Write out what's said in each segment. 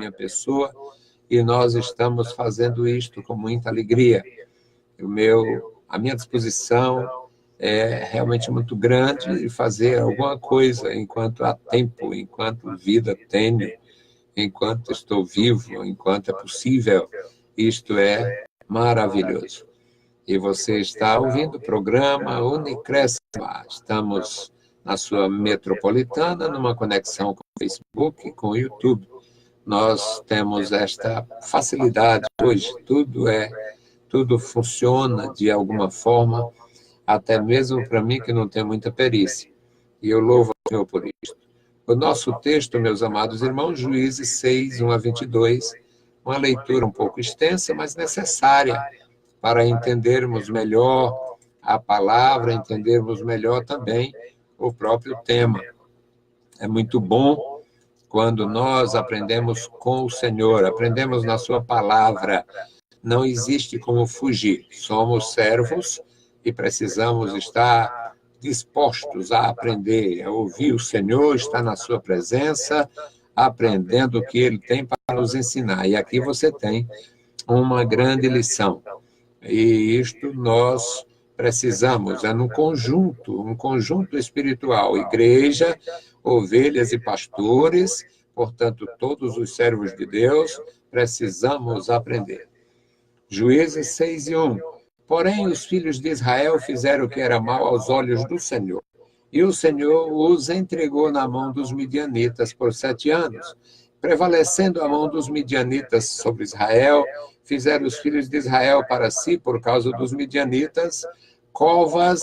minha pessoa, e nós estamos fazendo isto com muita alegria. A minha disposição é realmente muito grande de fazer alguma coisa enquanto há tempo, enquanto vida tenho, enquanto estou vivo, enquanto é possível. Isto é maravilhoso. E você está ouvindo o programa Unicresma. Estamos na sua metropolitana, numa conexão com o Facebook e com o YouTube. Nós temos esta facilidade hoje, tudo funciona de alguma forma, até mesmo para mim que não tenho muita perícia. E eu louvo ao Senhor por isto. O nosso texto, meus amados irmãos, Juízes 6, 1 a 22, uma leitura um pouco extensa, mas necessária para entendermos melhor a palavra, entendermos melhor também o próprio tema. É muito bom quando nós aprendemos com o Senhor, aprendemos na sua palavra. Não existe como fugir. Somos servos e precisamos estar dispostos a aprender, a ouvir o Senhor, estar na sua presença, aprendendo o que Ele tem para nos ensinar. E aqui você tem uma grande lição. E isto nós precisamos, é um conjunto espiritual, igreja, ovelhas e pastores, portanto, todos os servos de Deus, precisamos aprender. Juízes 6 e 1. Porém, os filhos de Israel fizeram o que era mal aos olhos do Senhor. E o Senhor os entregou na mão dos midianitas por 7 anos. Prevalecendo a mão dos midianitas sobre Israel, fizeram os filhos de Israel para si, por causa dos midianitas, covas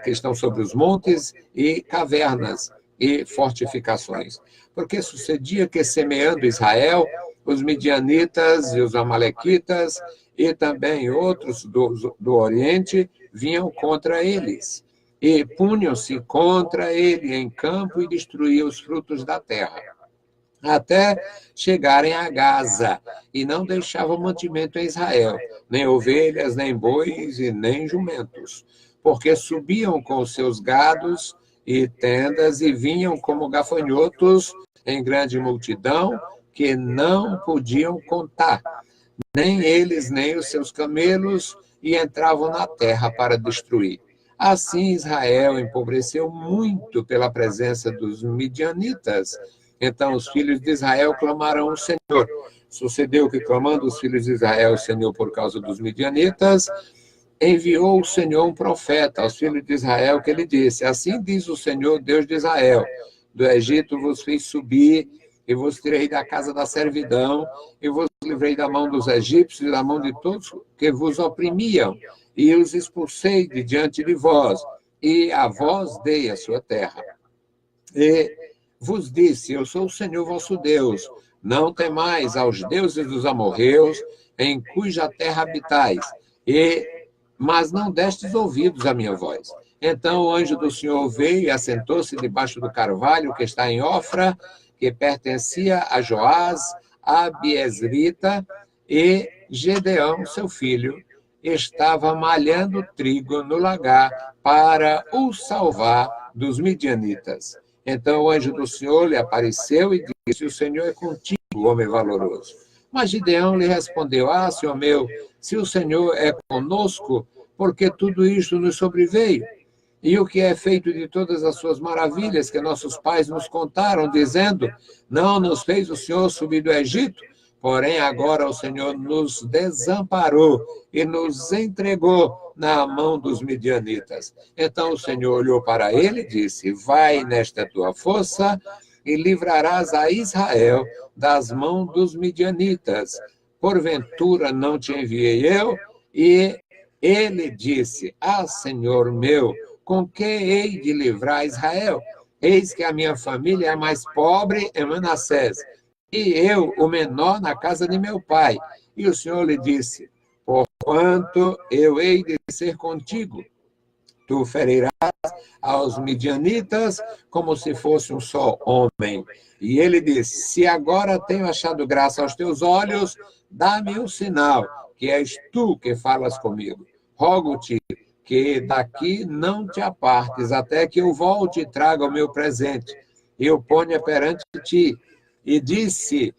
que estão sobre os montes e cavernas e fortificações. Porque sucedia que, semeando Israel, os midianitas e os amalequitas e também outros do Oriente vinham contra eles e punham-se contra ele em campo e destruíam os frutos da terra, até chegarem a Gaza, e não deixavam mantimento em Israel, nem ovelhas, nem bois e nem jumentos, porque subiam com os seus gados e tendas e vinham como gafanhotos em grande multidão, que não podiam contar, nem eles, nem os seus camelos, e entravam na terra para destruir. Assim Israel empobreceu muito pela presença dos midianitas. Então os filhos de Israel clamaram ao Senhor. Sucedeu que, clamando os filhos de Israel ao Senhor por causa dos midianitas, enviou o Senhor um profeta aos filhos de Israel, que lhe disse: assim diz o Senhor, Deus de Israel, do Egito vos fiz subir, e vos tirei da casa da servidão, e vos livrei da mão dos egípcios e da mão de todos que vos oprimiam, e os expulsei de diante de vós, e a vós dei a sua terra. E vos disse: eu sou o Senhor vosso Deus, não temais aos deuses dos amorreus, em cuja terra habitais, mas não destes ouvidos à minha voz. Então o anjo do Senhor veio e assentou-se debaixo do carvalho que está em Ofra, que pertencia a Joás, a Abiezrita, e Gedeão, seu filho, estava malhando trigo no lagar para o salvar dos midianitas. Então o anjo do Senhor lhe apareceu e disse: o Senhor é contigo, homem valoroso. Mas Gideão lhe respondeu: Senhor meu, se o Senhor é conosco, porque tudo isto nos sobreveio? E o que é feito de todas as suas maravilhas que nossos pais nos contaram, dizendo: não nos fez o Senhor subir do Egito? Porém, agora o Senhor nos desamparou e nos entregou na mão dos midianitas. Então o Senhor olhou para ele e disse: vai nesta tua força e livrarás a Israel das mãos dos midianitas. Porventura não te enviei eu? E ele disse: Senhor meu, com que hei de livrar Israel? Eis que a minha família é a mais pobre em Manassés, e eu, o menor, na casa de meu pai. E o Senhor lhe disse: porquanto eu hei de ser contigo, tu ferirás aos midianitas como se fosse um só homem. E ele disse: se agora tenho achado graça aos teus olhos, dá-me um sinal, que és tu que falas comigo. Rogo-te que daqui não te apartes, até que eu volte e traga o meu presente, e o ponha perante ti. e disse: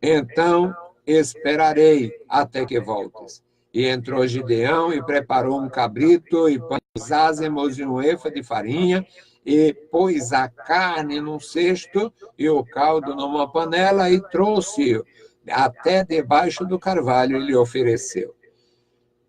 então esperarei até que voltes. E entrou Gideão e preparou um cabrito e pães ázimos e um efa de farinha, e pôs a carne num cesto e o caldo numa panela e trouxe-o até debaixo do carvalho e lhe ofereceu.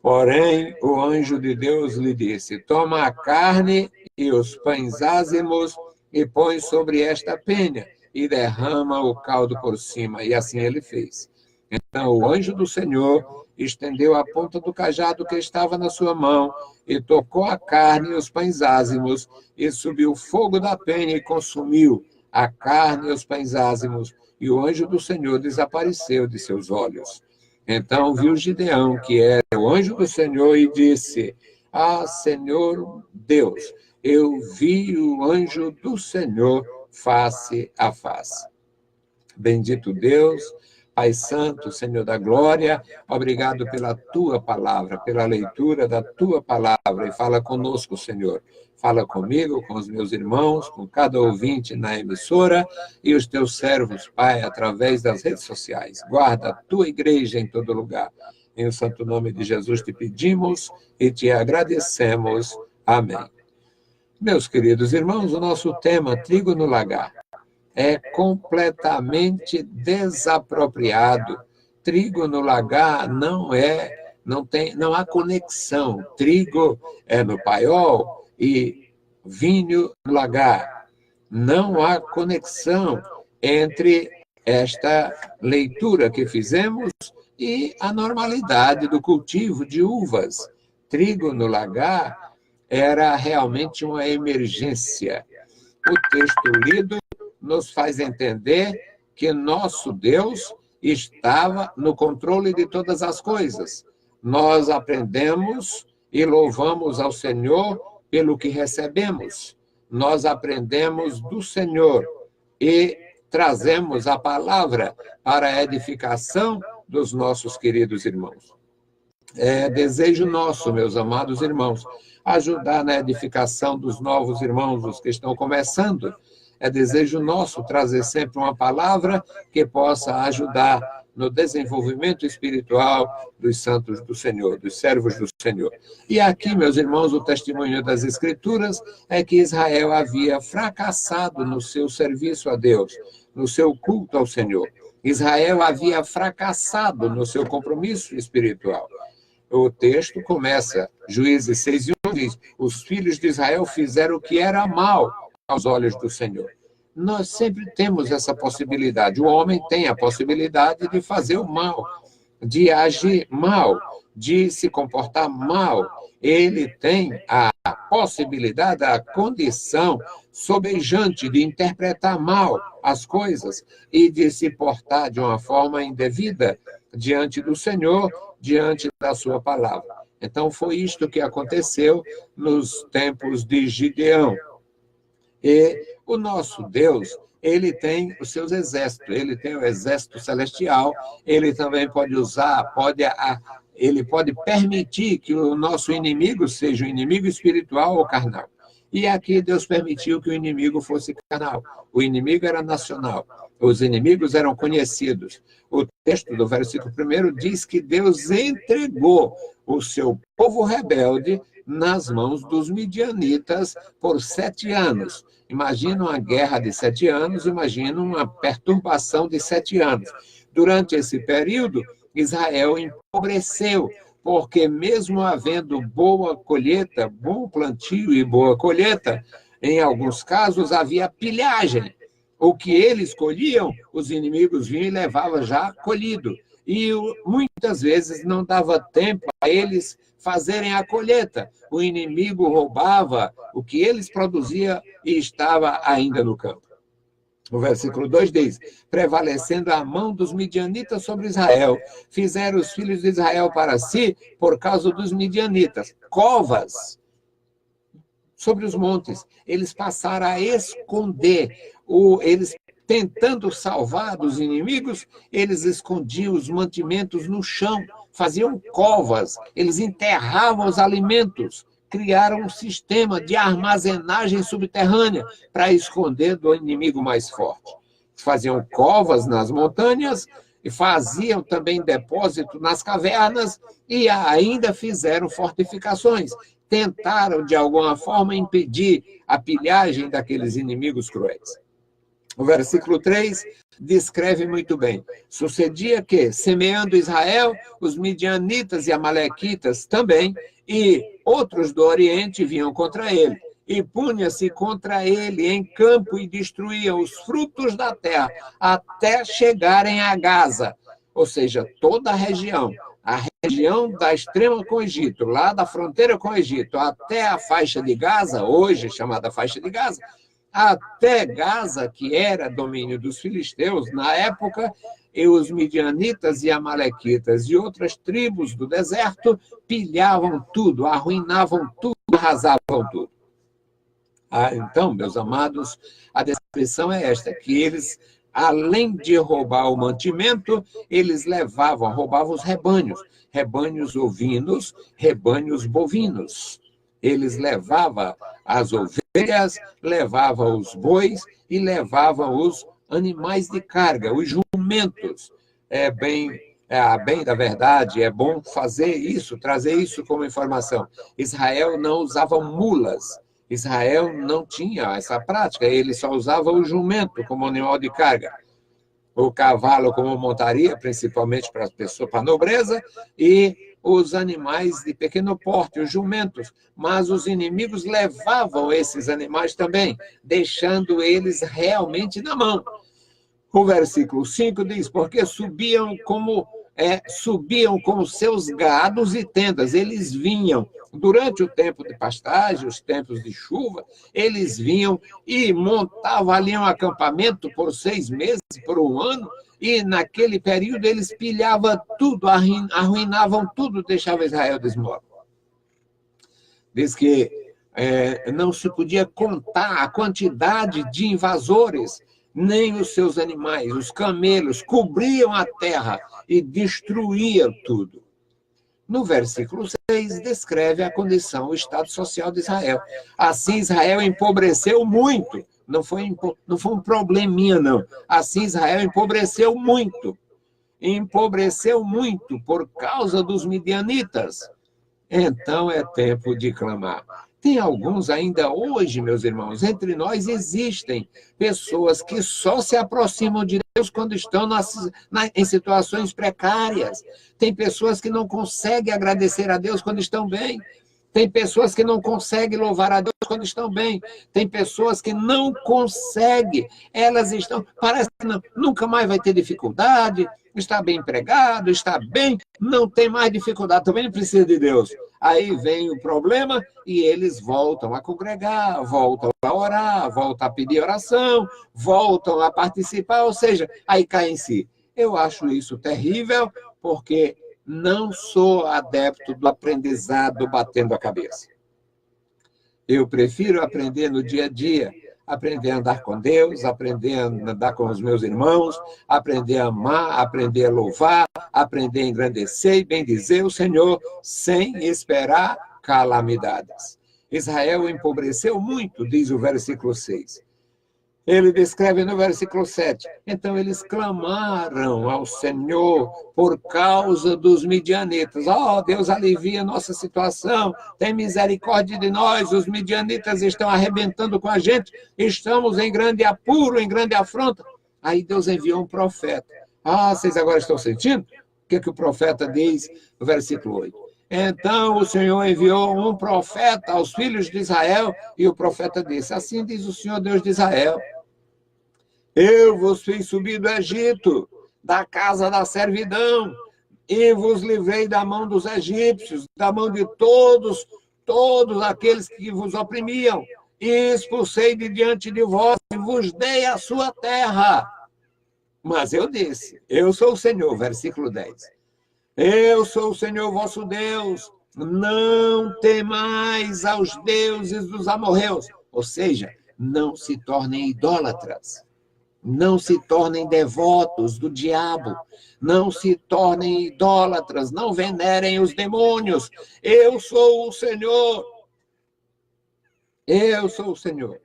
Porém, o anjo de Deus lhe disse: toma a carne e os pães ázimos e põe sobre esta penha e derrama o caldo por cima. E assim ele fez. Então o anjo do Senhor estendeu a ponta do cajado que estava na sua mão e tocou a carne e os pães ázimos, e subiu o fogo da penha e consumiu a carne e os pães ázimos, e o anjo do Senhor desapareceu de seus olhos. Então viu Gideão, que era o anjo do Senhor, e disse: ah, Senhor Deus, eu vi o anjo do Senhor face a face. Bendito Deus, Pai Santo, Senhor da Glória, obrigado pela Tua palavra, pela leitura da Tua palavra, e fala conosco, Senhor. Fala comigo, com os meus irmãos, com cada ouvinte na emissora e os Teus servos, Pai, através das redes sociais. Guarda a Tua igreja em todo lugar. Em o santo nome de Jesus te pedimos e te agradecemos. Amém. Meus queridos irmãos, o nosso tema, trigo no lagar, é completamente desapropriado. Trigo no lagar não há conexão. Trigo é no paiol e vinho no lagar. Não há conexão entre esta leitura que fizemos e a normalidade do cultivo de uvas. Trigo no lagar era realmente uma emergência. O texto lido nos faz entender que nosso Deus estava no controle de todas as coisas. Nós aprendemos e louvamos ao Senhor pelo que recebemos. Nós aprendemos do Senhor e trazemos a palavra para a edificação dos nossos queridos irmãos. É desejo nosso, meus amados irmãos, ajudar na edificação dos novos irmãos, os que estão começando. É desejo nosso trazer sempre uma palavra que possa ajudar no desenvolvimento espiritual dos santos do Senhor, dos servos do Senhor. E aqui, meus irmãos, o testemunho das Escrituras é que Israel havia fracassado no seu serviço a Deus, no seu culto ao Senhor. Israel havia fracassado no seu compromisso espiritual. O texto começa, Juízes 6:1 diz: os filhos de Israel fizeram o que era mal aos olhos do Senhor. Nós sempre temos essa possibilidade. O homem tem a possibilidade de fazer o mal, de agir mal, de se comportar mal. Ele tem a possibilidade, a condição sobejante de interpretar mal as coisas e de se portar de uma forma indevida diante do Senhor, diante da sua palavra. Então, foi isto que aconteceu nos tempos de Gideão. E o nosso Deus, ele tem os seus exércitos, ele tem o exército celestial, ele também pode usar, ele pode permitir que o nosso inimigo seja um inimigo espiritual ou carnal. E aqui Deus permitiu que o inimigo fosse carnal. O inimigo era nacional. Os inimigos eram conhecidos. O texto do versículo 1 diz que Deus entregou o seu povo rebelde nas mãos dos midianitas por 7 anos. Imagina uma guerra de 7 anos, imagina uma perturbação de 7 anos. Durante esse período, Israel empobreceu, porque mesmo havendo boa colheita, bom plantio e boa colheita, em alguns casos havia pilhagem. O que eles colhiam, os inimigos vinham e levavam já colhido. E muitas vezes não dava tempo a eles fazerem a colheita. O inimigo roubava o que eles produziam e estava ainda no campo. O versículo 2 diz: prevalecendo a mão dos midianitas sobre Israel, fizeram os filhos de Israel para si, por causa dos midianitas, covas sobre os montes. Eles passaram a esconder, eles tentando salvar dos inimigos, eles escondiam os mantimentos no chão, faziam covas, eles enterravam os alimentos, criaram um sistema de armazenagem subterrânea para esconder do inimigo mais forte. faziam covas nas montanhas, e faziam também depósito nas cavernas, e ainda fizeram fortificações. Tentaram, de alguma forma, impedir a pilhagem daqueles inimigos cruéis. O versículo 3 descreve muito bem. Sucedia que, semeando Israel, os midianitas e amalequitas também, e outros do Oriente vinham contra ele. E punha-se contra ele em campo e destruíam os frutos da terra, até chegarem a Gaza, ou seja, toda a região da extrema com o Egito, lá da fronteira com o Egito, até a faixa de Gaza, hoje chamada faixa de Gaza, até Gaza, que era domínio dos filisteus, na época, e os midianitas e amalequitas e outras tribos do deserto pilhavam tudo, arruinavam tudo, arrasavam tudo. Então, meus amados, a descrição é esta, que eles, além de roubar o mantimento, eles roubavam os rebanhos ovinos, rebanhos bovinos. Eles levavam as ovelhas, levavam os bois e levavam os animais de carga, os jumentos. Bem da verdade, é bom fazer isso, trazer isso como informação. Israel não usava mulas. Israel não tinha essa prática, ele só usava o jumento como animal de carga, o cavalo como montaria, principalmente para as pessoas, para a nobreza, e os animais de pequeno porte, os jumentos. Mas os inimigos levavam esses animais também, deixando eles realmente na mão. O versículo 5 diz, porque subiam como seus gados e tendas. Eles vinham, durante o tempo de pastagem, os tempos de chuva, eles vinham e montavam ali um acampamento por 6 meses, por 1 ano, e naquele período eles pilhavam tudo, arruinavam tudo, deixavam Israel desmorto. Diz que não se podia contar a quantidade de invasores, nem os seus animais, os camelos, cobriam a terra e destruíam tudo. No versículo 6, descreve a condição, o estado social de Israel. Assim, Israel empobreceu muito. Não foi um probleminha, não. Assim, Israel empobreceu muito. Empobreceu muito por causa dos midianitas. Então, é tempo de clamar. Tem alguns ainda hoje, meus irmãos, entre nós existem pessoas que só se aproximam de Deus quando estão em situações precárias. Tem pessoas que não conseguem agradecer a Deus quando estão bem. Tem pessoas que não conseguem louvar a Deus quando estão bem. Tem pessoas que não conseguem. Elas estão, parece que nunca mais vai ter dificuldade, está bem empregado, está bem, não tem mais dificuldade, também não precisa de Deus. Aí vem o problema e eles voltam a congregar, voltam a orar, voltam a pedir oração, voltam a participar, ou seja, aí cai em si. Eu acho isso terrível, porque não sou adepto do aprendizado batendo a cabeça. Eu prefiro aprender no dia a dia, aprender a andar com Deus, aprender a andar com os meus irmãos, aprender a amar, aprender a louvar, aprender a engrandecer e bendizer o Senhor sem esperar calamidades. Israel empobreceu muito, diz o versículo 6. Ele descreve no versículo 7. Então eles clamaram ao Senhor por causa dos midianitas. Deus alivia a nossa situação, tem misericórdia de nós, os midianitas estão arrebentando com a gente, estamos em grande apuro, em grande afronta. Aí Deus enviou um profeta. Vocês agora estão sentindo? O que o profeta diz no versículo 8? Então o Senhor enviou um profeta aos filhos de Israel, e o profeta disse, assim diz o Senhor Deus de Israel, eu vos fiz subir do Egito, da casa da servidão, e vos livrei da mão dos egípcios, da mão de todos aqueles que vos oprimiam, e expulsei de diante de vós, e vos dei a sua terra. Mas eu disse, eu sou o Senhor, versículo 10. Eu sou o Senhor vosso Deus, não temais aos deuses dos amorreus. Ou seja, não se tornem idólatras. Não se tornem devotos do diabo, não se tornem idólatras, não venerem os demônios. Eu sou o Senhor. Eu sou o Senhor.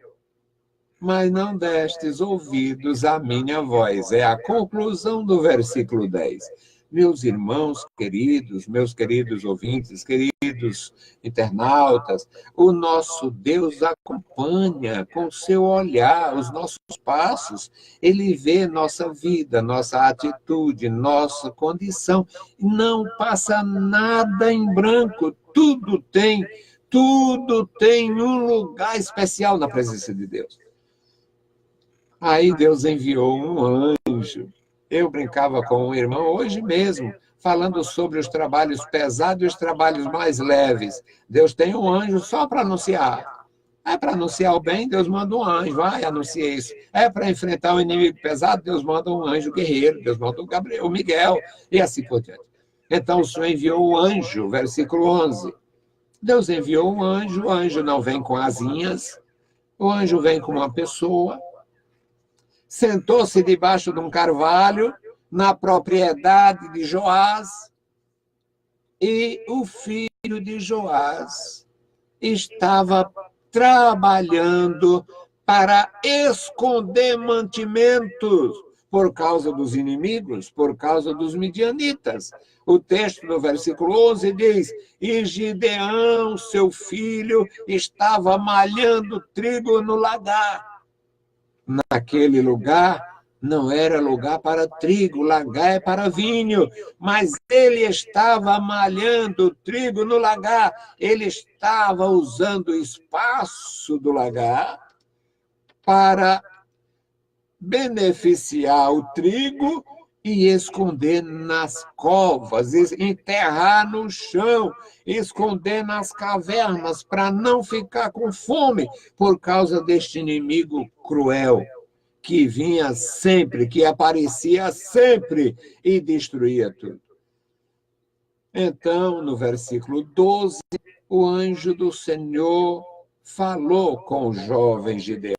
mas não destes ouvidos à minha voz. É a conclusão do versículo 10. Meus irmãos queridos, meus queridos ouvintes, queridos internautas, o nosso Deus acompanha com seu olhar os nossos passos. Ele vê nossa vida, nossa atitude, nossa condição. Não passa nada em branco. Tudo tem um lugar especial na presença de Deus. Aí Deus enviou um anjo. Eu brincava com um irmão hoje mesmo, falando sobre os trabalhos pesados e os trabalhos mais leves. Deus tem um anjo só para anunciar. É para anunciar o bem, Deus manda um anjo, vai, anuncia isso. É para enfrentar um inimigo pesado, Deus manda um anjo guerreiro, Deus manda o Gabriel, o Miguel, e assim por diante. Então o Senhor enviou o anjo, versículo 11. Deus enviou um anjo, o anjo não vem com asinhas, o anjo vem com uma pessoa, sentou-se debaixo de um carvalho, na propriedade de Joás, e o filho de Joás estava trabalhando para esconder mantimentos por causa dos inimigos, por causa dos midianitas. O texto do versículo 11 diz: e Gideão, seu filho, estava malhando trigo no lagar. Naquele lugar não era lugar para trigo, lagar é para vinho, mas ele estava malhando trigo no lagar, ele estava usando o espaço do lagar para beneficiar o trigo e esconder nas covas, enterrar no chão, esconder nas cavernas, para não ficar com fome por causa deste inimigo cruel que vinha sempre, que aparecia sempre e destruía tudo. Então, no versículo 12, o anjo do Senhor falou com o jovem Gideão.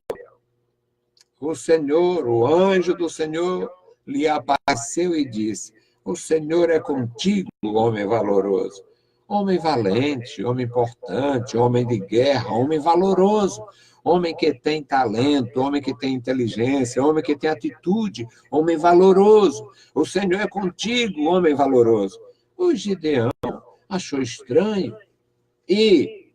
O anjo do Senhor, lhe apareceu e disse: o Senhor é contigo, homem valoroso. Homem valente, homem importante, homem de guerra, homem valoroso, homem que tem talento, homem que tem inteligência, homem que tem atitude, homem valoroso. O Senhor é contigo, homem valoroso. O Gideão achou estranho e,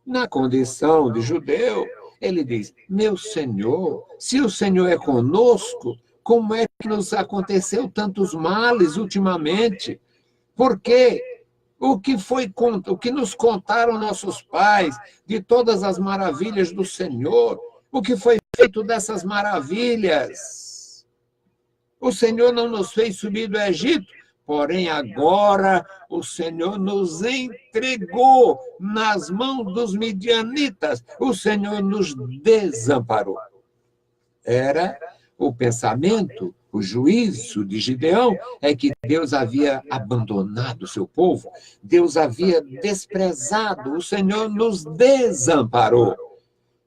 na condição de judeu, ele diz: meu Senhor, se o Senhor é conosco, como é que nos aconteceu tantos males ultimamente? Porque o que nos contaram nossos pais de todas as maravilhas do Senhor, o que foi feito dessas maravilhas? O Senhor não nos fez subir do Egito, porém agora o Senhor nos entregou nas mãos dos midianitas, o Senhor nos desamparou. Era o pensamento, o juízo de Gideão é que Deus havia abandonado o seu povo, Deus havia desprezado, o Senhor nos desamparou.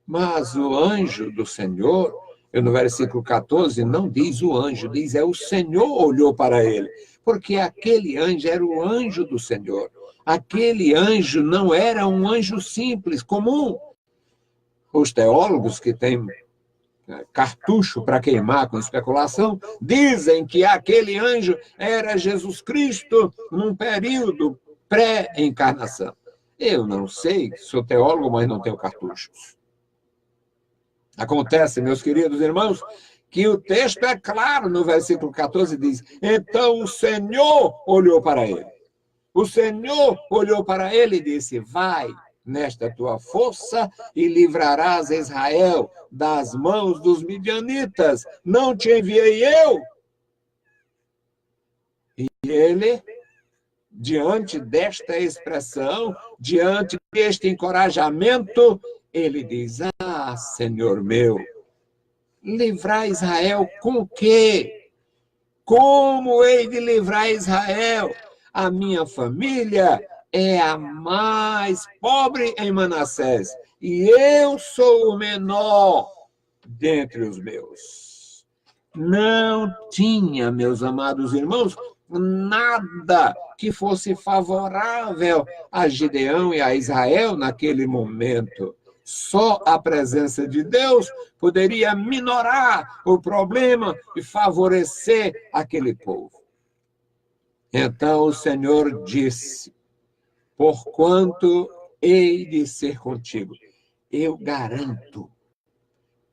Mas o anjo do Senhor, no versículo 14, não diz o anjo, diz é o Senhor olhou para ele, porque aquele anjo era o anjo do Senhor. Aquele anjo não era um anjo simples, comum. Os teólogos que têm cartucho para queimar com especulação, dizem que aquele anjo era Jesus Cristo num período pré-encarnação. Eu não sei, sou teólogo, mas não tenho cartuchos. Acontece, meus queridos irmãos, que o texto é claro no versículo 14, diz: então o Senhor olhou para ele. O Senhor olhou para ele e disse: vai nesta tua força e livrarás Israel das mãos dos midianitas. Não te enviei eu? E ele, diante desta expressão, diante deste encorajamento, ele diz: ah, Senhor meu, livrar Israel com o quê? Como hei de livrar Israel? A minha família é a mais pobre em Manassés, e eu sou o menor dentre os meus. Não tinha, meus amados irmãos, nada que fosse favorável a Gideão e a Israel naquele momento. Só a presença de Deus poderia minorar o problema e favorecer aquele povo. Então o Senhor disse: porquanto hei de ser contigo, eu garanto.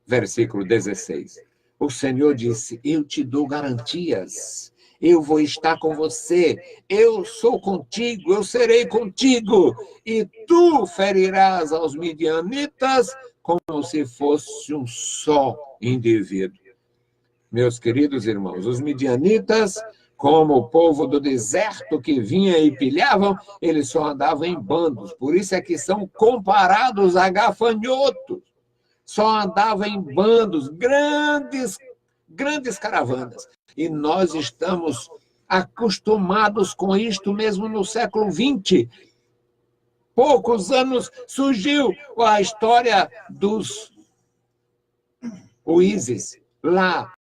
Versículo 16. O Senhor disse: eu te dou garantias. Eu vou estar com você, eu sou contigo, eu serei contigo, e tu ferirás aos midianitas como se fosse um só indivíduo. Meus queridos irmãos, os midianitas, como o povo do deserto que vinha e pilhavam, eles só andavam em bandos, por isso é que são comparados a gafanhotos. Só andavam em bandos, grandes caravanas. E nós estamos acostumados com isto mesmo no século XX. Poucos anos surgiu a história o ISIS, lá